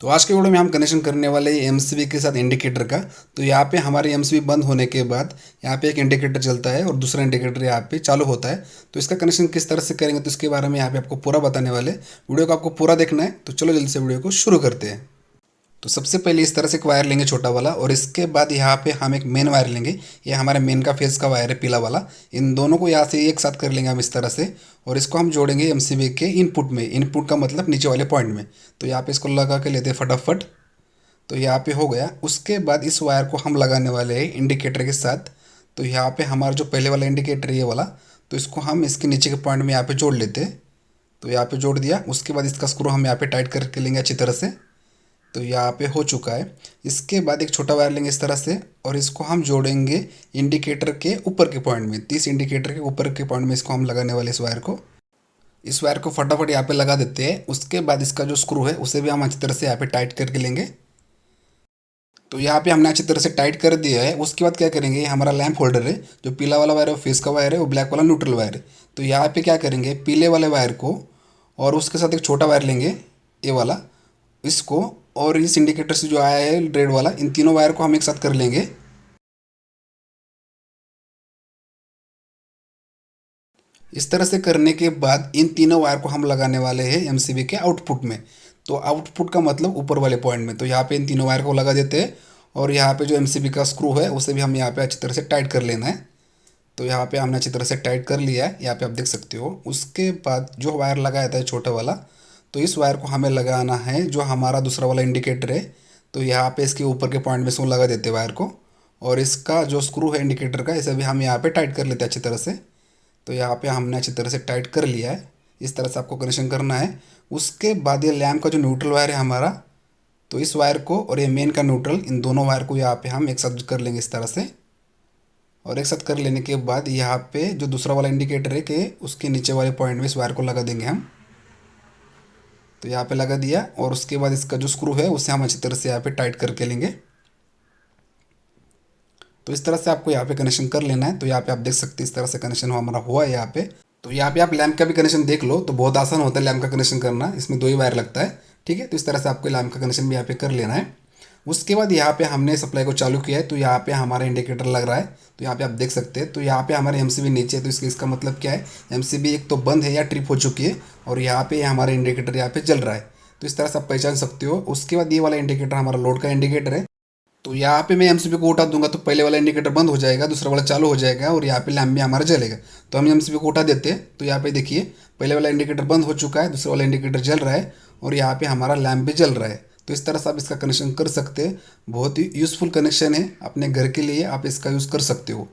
तो आज के वीडियो में हम कनेक्शन करने वाले हैं एमसीबी के साथ इंडिकेटर का। तो यहाँ पे हमारे एमसीबी बंद होने के बाद यहाँ पे एक इंडिकेटर चलता है और दूसरा इंडिकेटर यहाँ पे चालू होता है। तो इसका कनेक्शन किस तरह से करेंगे तो इसके बारे में यहाँ पे आपको पूरा बताने वाले। वीडियो को आपको पूरा देखना है तो चलो जल्दी से वीडियो को शुरू करते हैं। तो सबसे पहले इस तरह से एक वायर लेंगे छोटा वाला, और इसके बाद यहाँ पे हम एक मेन वायर लेंगे। ये हमारे मेन का फेस का वायर है पीला वाला। इन दोनों को यहाँ से एक साथ कर लेंगे हम इस तरह से, और इसको हम जोड़ेंगे एमसीबी के इनपुट में। इनपुट का मतलब नीचे वाले पॉइंट में। तो यहाँ पे इसको लगा के लेते हैं फटाफट। तो यहाँ पे हो गया। उसके बाद इस वायर को हम लगाने वाले हैं इंडिकेटर के साथ। तो यहाँ पे हमारा जो पहले वाला इंडिकेटर है ये वाला, तो इसको हम इसके नीचे के पॉइंट में यहाँ पे जोड़ लेते हैं। तो यहाँ पे जोड़ दिया। उसके बाद इसका स्क्रू हम यहाँ पे टाइट करके लेंगे अच्छी तरह से। तो यहाँ पे हो चुका है। इसके बाद एक छोटा वायर लेंगे इस तरह से, और इसको हम जोड़ेंगे इंडिकेटर के ऊपर के पॉइंट में। 30 इंडिकेटर के ऊपर के पॉइंट में इसको हम लगाने वाले इस वायर को फटाफट यहाँ पे लगा देते हैं। उसके बाद इसका जो स्क्रू है उसे भी हम अच्छी तरह से यहाँ पे टाइट करके लेंगे। तो यहाँ पे हमने अच्छी तरह से टाइट कर दिया है। उसके बाद क्या करेंगे, ये हमारा लैंप होल्डर है। जो पीला वाला वायर है वो फेस का वायर है, वो ब्लैक वाला न्यूट्रल वायर है। तो यहाँ पे क्या करेंगे, पीले वाले वायर को और उसके साथ एक छोटा वायर लेंगे ये वाला, इसको और इस इंडिकेटर से जो आया है रेड वाला, इन तीनों वायर को हम एक साथ कर लेंगे। इस तरह से करने के बाद इन तीनों वायर को हम लगाने वाले हैं एमसीबी के आउटपुट में। तो आउटपुट का मतलब ऊपर वाले पॉइंट में। तो यहाँ पे इन तीनों वायर को लगा देते हैं, और यहाँ पे जो एमसीबी का स्क्रू है उसे भी हम यहाँ पे अच्छी तरह से टाइट कर लेना है। तो यहाँ पे हमने अच्छी तरह से टाइट कर लिया है, यहाँ पे आप देख सकते हो। उसके बाद जो वायर लगाया था छोटा वाला, तो इस वायर को हमें लगाना है जो हमारा दूसरा वाला इंडिकेटर है। तो यहाँ पे इसके ऊपर के पॉइंट में से लगा देते हैं वायर को, और इसका जो स्क्रू है इंडिकेटर का इसे भी हम यहाँ पे टाइट कर लेते हैं अच्छी तरह से। तो यहाँ पे हमने अच्छी तरह से टाइट कर लिया है। इस तरह से आपको कनेक्शन करना है। उसके बाद ये लैम्प का जो न्यूट्रल वायर है हमारा, तो इस वायर को और ये मेन का न्यूट्रल, इन दोनों वायर को यहाँ पे हम एक साथ कर लेंगे इस तरह से। और एक साथ कर लेने के बाद यहाँ पे जो दूसरा वाला इंडिकेटर है कि उसके नीचे वाले पॉइंट में इस वायर को लगा देंगे हम। तो यहाँ पे लगा दिया, और उसके बाद इसका जो स्क्रू है उसे हम अच्छी तरह से यहाँ पे टाइट करके लेंगे। तो इस तरह से आपको यहाँ पे कनेक्शन कर लेना है। तो यहाँ पे आप देख सकते हैं इस तरह से कनेक्शन हमारा हुआ है यहाँ पे। तो यहाँ पे आप लैम्प का भी कनेक्शन देख लो, तो बहुत आसान होता है लैम्प का कनेक्शन करना। इसमें 2 ही वायर लगता है, ठीक है। तो इस तरह से आपको लैम्प का कनेक्शन भी यहाँ पे कर लेना है। उसके बाद यहाँ पे हमने सप्लाई को चालू किया है। तो यहाँ पे हमारा इंडिकेटर लग रहा है। तो यहाँ पे आप देख सकते हैं। तो यहाँ पे हमारे एमसीबी नीचे है। तो इसका मतलब क्या है, एमसीबी एक तो बंद है या ट्रिप हो चुकी है, और यहाँ पे हमारा इंडिकेटर यहाँ पे जल रहा है। तो इस तरह से आप पहचान सकते हो। उसके बाद ये वाला इंडिकेटर हमारा लोड का इंडिकेटर है। तो यहाँ पे मैं एमसीबी को उठा दूंगा तो पहले वाला इंडिकेटर बंद हो जाएगा, दूसरा वाला चालू हो जाएगा, और यहाँ पे लैम्प भी हमारा जलेगा। तो हम एमसीबी को उठा देते हैं। तो यहाँ पे देखिए पहले वाला इंडिकेटर बंद हो चुका है, दूसरा वाला इंडिकेटर जल रहा है, और यहाँ पे हमारा लैम्प भी जल रहा है। तो इस तरह से आप इसका कनेक्शन कर सकते हैं। बहुत ही यूज़फुल कनेक्शन है, अपने घर के लिए आप इसका यूज़ कर सकते हो।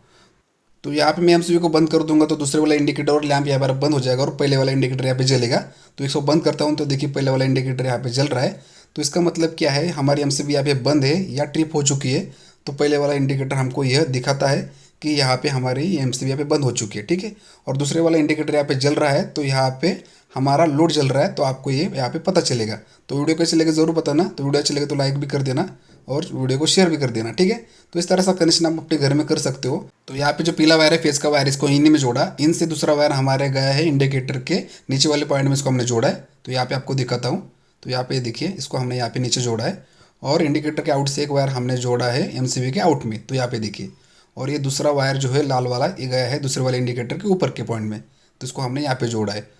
तो यहाँ पे मैं एमसीबी को बंद कर दूंगा तो दूसरे वाला इंडिकेटर और लैंप यहाँ पर बंद हो जाएगा, और पहले वाला इंडिकेटर यहाँ पे जलेगा। तो इसको बंद करता हूँ तो देखिए पहले वाला इंडिकेटर यहाँ पे जल रहा है। तो इसका मतलब क्या है, हमारी एमसीबी यहाँ पे बंद है या ट्रिप हो चुकी है। तो पहले वाला इंडिकेटर हमको यह दिखाता है कि यहाँ पे हमारी एमसीबी यहाँ पे बंद हो चुकी है, ठीक है। और दूसरे वाला इंडिकेटर यहाँ पे जल रहा है, तो यहाँ पे हमारा लोड जल रहा है। तो आपको ये यहाँ पे पता चलेगा। तो वीडियो कैसे लगे ज़रूर बताना। तो वीडियो अच्छी लगे तो लाइक भी कर देना, और वीडियो को शेयर भी कर देना, ठीक है। तो इस तरह से कनेक्शन आप अपने घर में कर सकते हो। तो यहाँ पे जो पीला वायर है फेस का वायर, इसको इन्हीं में जोड़ा। इनसे दूसरा वायर हमारे गया है इंडिकेटर के नीचे वाले पॉइंट में, इसको हमने जोड़ा है। तो यहाँ पे आपको दिखाता हूँ। तो यहाँ पे देखिए इसको हमने यहाँ पे नीचे जोड़ा है, और इंडिकेटर के आउट से एक वायर हमने जोड़ा है एमसीबी के आउट में। तो यहाँ पे देखिए, और ये दूसरा वायर जो है लाल वाला, ये गया है दूसरे वाले इंडिकेटर के ऊपर के पॉइंट में। तो इसको हमने यहाँ पे जोड़ा है।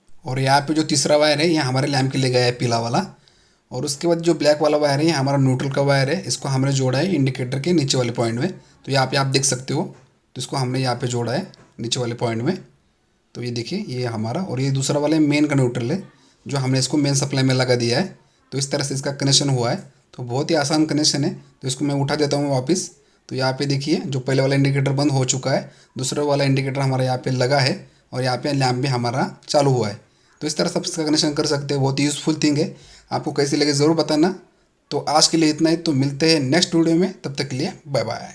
और यहाँ पे जो तीसरा वायर है ये हमारे लैंप के लिए गया है पीला वाला। और उसके बाद जो ब्लैक वाला वायर है ये हमारा न्यूट्रल का वायर है, इसको हमने जोड़ा है इंडिकेटर के नीचे वाले पॉइंट में। तो यहाँ पे आप देख सकते हो। तो इसको हमने यहाँ पे जोड़ा है नीचे वाले पॉइंट में। तो ये देखिए ये हमारा, और ये दूसरा वाला मेन का न्यूट्रल है जो हमने इसको मेन सप्लाई में लगा दिया है। तो इस तरह से इसका कनेक्शन हुआ है। तो बहुत ही आसान कनेक्शन है। तो इसको मैं उठा देता हूँ वापस। तो यहाँ पे देखिए जो पहले वाला इंडिकेटर बंद हो चुका है, दूसरा वाला इंडिकेटर हमारा यहाँ पे लगा है, और यहाँ पे लैंप भी हमारा चालू हुआ है। तो इस तरह से आप इसका कनेक्शन कर सकते हैं। बहुत ही यूज़फुल थिंग है। आपको कैसी लगे ज़रूर बताना। तो आज के लिए इतना ही। तो मिलते हैं नेक्स्ट वीडियो में, तब तक के लिए बाय बाय।